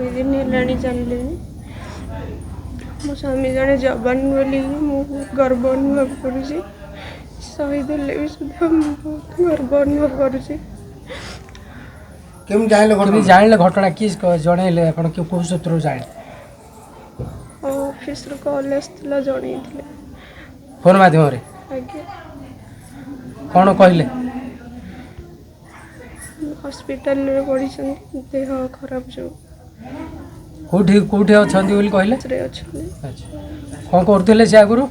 2 दिन हेलाणी जानले मो स्वामी जड़े जवान बोली मु गर्व अनुभव करुँची शहीद हेले भी सुधा बहुत गर्व अनुभव करुँची। केम जानिले घटना कि जनइले आपण के को सूत्र जाने ऑफिस रो कॉल आस्थिला जणैथिले फोन माध्यम रे आगे कोन कहले हॉस्पिटल रे पड़ी देह खराब जो कोठी कोठी अछंती बोली कहले रे अछले। अच्छा कोन करथिले से आगुरु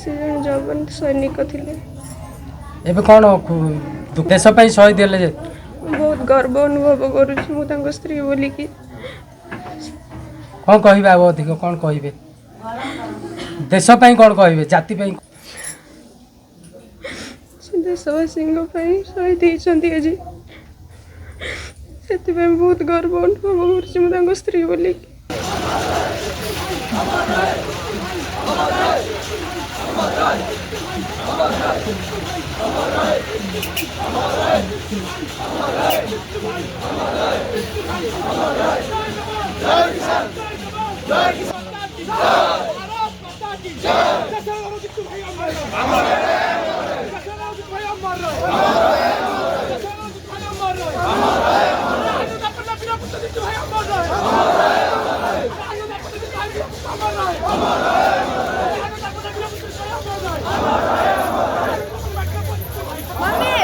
से जन जवान सैनिक थिले एबे कोन देश पई शहीद देले जे बहुत गर्व अनुभव करुँची मु तांको स्त्री बोली कि कोन कहबे अब अधिक कोन कहबे देश पई कोन कहबे जाति पई देशवासी शहीद होती आज से बहुत गर्व अनुभव कर स्त्री बोली Mami!